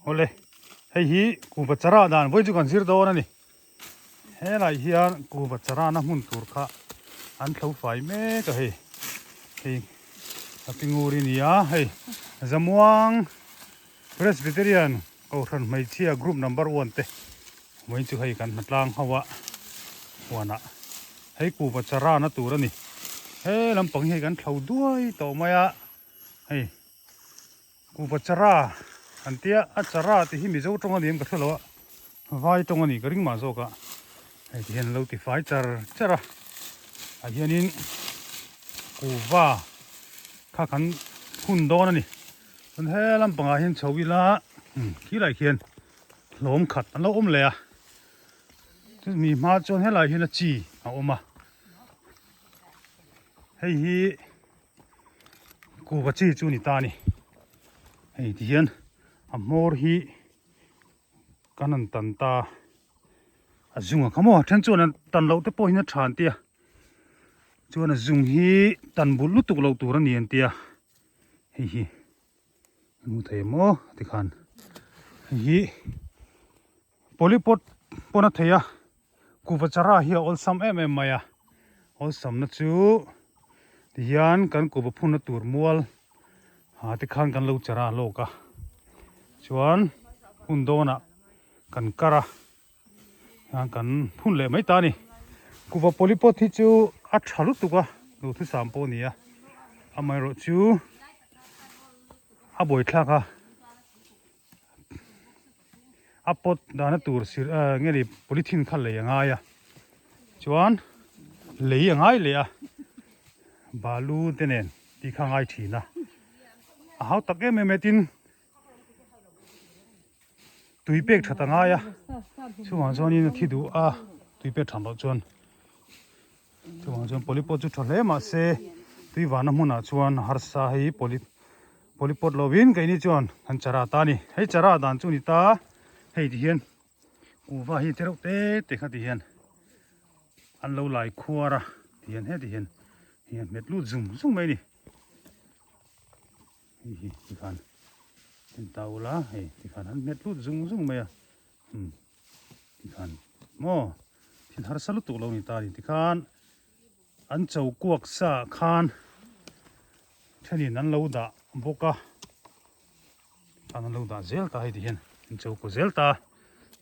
ole hei hi ku bachara dan voi chu kan sir do na ni he lai hian ku bachara na mun tur kha an thlo fai me ka hei hei apinguri ni a hei zamuang Presbyterian ko than mai chia group number 1 te moi chu hei kan matlang hawa wana hei ku bachara na tur ani he lampang hei kan thlo duai to maya hei ku bachara antia achara ti hi mi zo tong ani ka thlo vai tong ani ka ring ma zo ka hei hian lo ti fai chara a hianin ku va kha kan hun don ani an he lampang a hian chawila khi lai hian lom khat an lo om le a mi ma chon he lai hian a chi a oma hei hi ku ba chi chu ni ta ni hei ti hian a mor hi kanan tan ta a zunga khamo then chuan an tan lo te po hin a than tia chuan a zung hi tan bul lu tuk lo tur ani an tia hei hi nu thei mo ti khan hi polipot pona theya ku bachara hi ol sam em maya ol sam na chu tian kan ku ba phun na tur mual ha ti khan kan lo chara lo ka chuan hun dona kan kara han kan phun le mai ta ni ku ba polipot hi chu a thalu tuka lu thu sam po ni a amai ro chu a boi thla ka apot dana tur sir nge ni polythene khal le anga ya chuan le angai le a balu tenen ti khangai thina a hau take me metin tuipek thatanga ya chuan zoni na thidu a tuipek thamlo chuan chuan polipot chu thale ma se tuiwana hmuna chuan harsa hi polipot lovin kaini chuan an chara ta ni hei chara dan chu ni ta hei ti hian uwa hi terok te kha ti hian an lo lai khuara ti hian he ti hian hian met lu zum mai ni hi ti khan tin taula hei ti khan an met lu zum mai a ti khan mo tin har salu tu lo ni ta ni ti khan an chau kuak sa khan thenin an lo da boka an lo da zel ka hei ti hian chau ko zel ta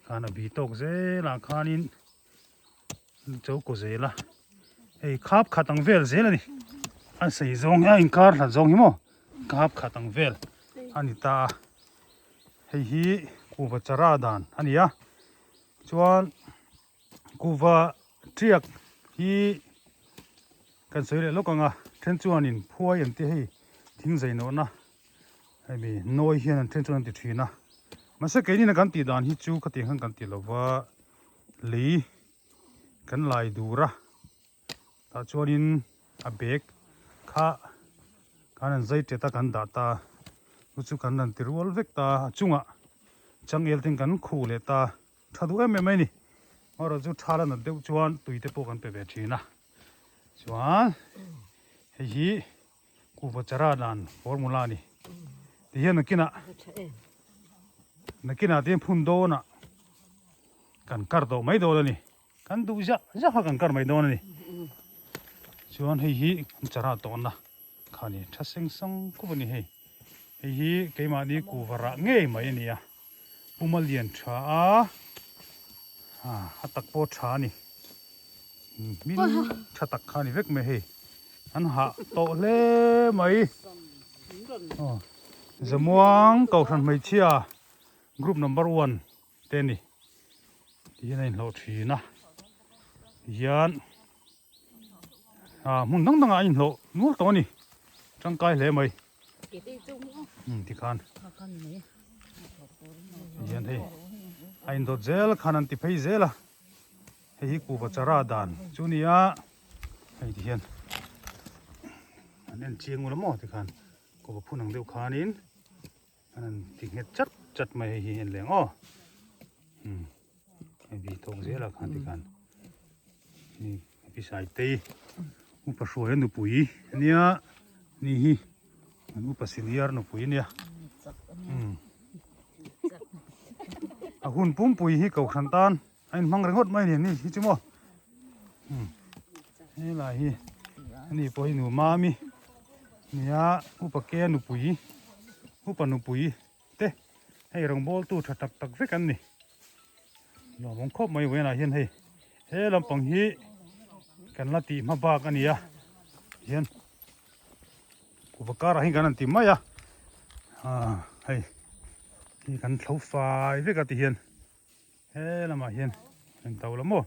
kana bi tok zela khanin chau ko zela hei khap khatang vel zel ani an sei zong a in kar la zong hi mo khap khatang vel ani ta hei hi ku bachara dan ani a chuan kuwa triak hi kan sei le lokanga then chuan in phuai an ti hei thing zai no na hei mi noi hian an then chuan ti thina masa ke ni na kan ti dan hi chu ka ti han kan ti lova lei kan lai dura ta chuanin a bek kha kan an zai te ta kan da ta chu kan nan ti rual vek ta chunga changel ting kan khu le ta thadu em mai ni oro chu thala na deu chuan tuite po kan pe ve thina chuan hei hi ku bachara dan formula ni ti hian kina nakina tin phun do na kan kar do mai do ni kan du ja kan kar mai do ni chuan hei hi chara to na khani thaseng sang ku ni hei hi keima ni ku vara nge mai ni a pumalian tha a hatak po tha ni min thatak khani vek me hei an ha to le mai zamuang kau than mai chia group number 1 te ni ti nei lo thina yan mun dang a in lo nul to ni tangkai le mai ti khan yan hei ain do zel khanan ti phei zela hei ku bachara dan chunia hei ti hian anen chiang ula mo ti khan ko phunang deu khanin anan ti nge chat mai hi hen leng o bi tong zela khan ti khan ni pi sai te upa hruai nu pui ania ni hi upa senior nu pui nia à hun pum pui hi cầu khăn tan anh mang reng hot mai nè ni hi chứ mo hi là hi ni po hi nu ma mi nia upa ke nu pui upa nu pui te hay rong bol tu thật tak vek an ni lo mong khop mai we na hian hei he lampang hi kan la ti ma bak ania hian upakara hi kan ti mai hei hi kan thlo fai vek ati hian he lama hian kan tau lamo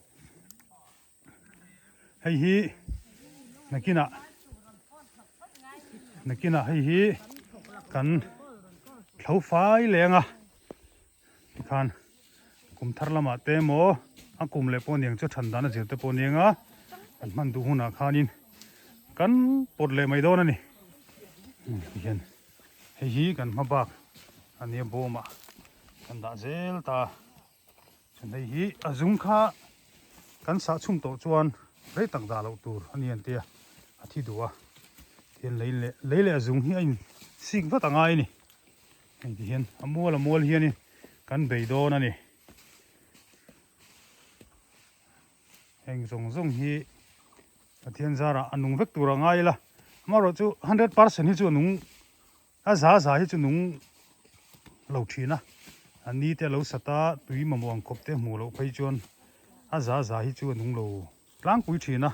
hei hi nakina hei hi kan thlo fai lenga khan kum thar lama te mo a kum le poniang chu than dana jirte ponianga kan man du huna khanin kan pot le mai don ani hian hei hi kan mabak ania boma kan da zel ta chen hei hi azung kha kan sa chum to chuan rei tak da lo tur ani an tia a thi duwa hian leile azung hi ain sing va tangai ni hei hian amol hian ni kan bei don ani heng zong hi athian zara anung vek tur angai la maro chu 100% hi chu nung a za hi chu nung lo thina ani te lo sata tui mamawang khop te mu lo phei chuan a za hi chu nung lo tlang pui thina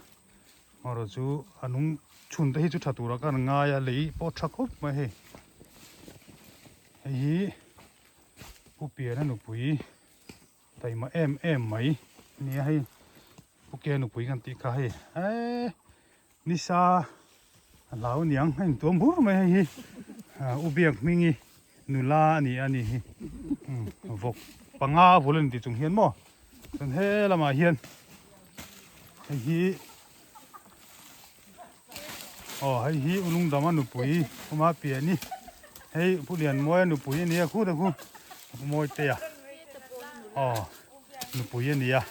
maro chu anung chun te hi chu thatura kan ngai a lei po thakop ma he hi pupia na nu pui tai ma em mai ni hai puke nu pui kan ti kha he nisa lao niang hain tuam bur mai hi ubiak mingi nula ani hi vok panga volen ti chung hian mo kan he lama hian hi hei hi unung dama nu pui kuma pia ni hei pulian moi nu pui ni khu da khu moi te ya nu pui ni ya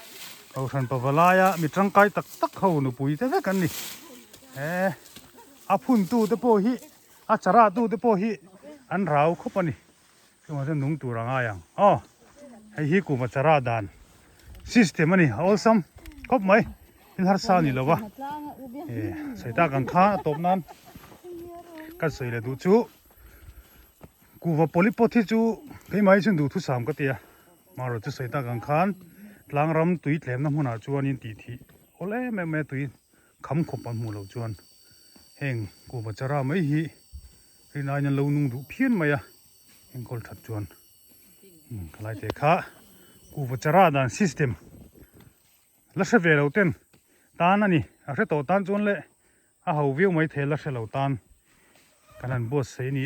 au than pavalaya mi tangkai tak ho nu pui te kan ni a phun tu te po hi a chara tu te po hi an rau khopani kuma se nung tur anga yang hei hi kuma chara dan system ani awesome khop mai in har sa ni lowa saita kan kha top nan ka sei le du chu kuwa polipothi chu phei mai chun du thu sam ka tia maro chu saita kan khan tlangram tui tlem na huna chuanin ti thi ole me tui kham khopan mu lo chuan heng kuwa chara mai hi rina ina lo nung du phian maya heng kol that chuan kalai te kha kuwa chara dan system la se ve lo ten tan ani a hre to tan chuan le a ho viu mai thela hre lo tan kanan boss sei ni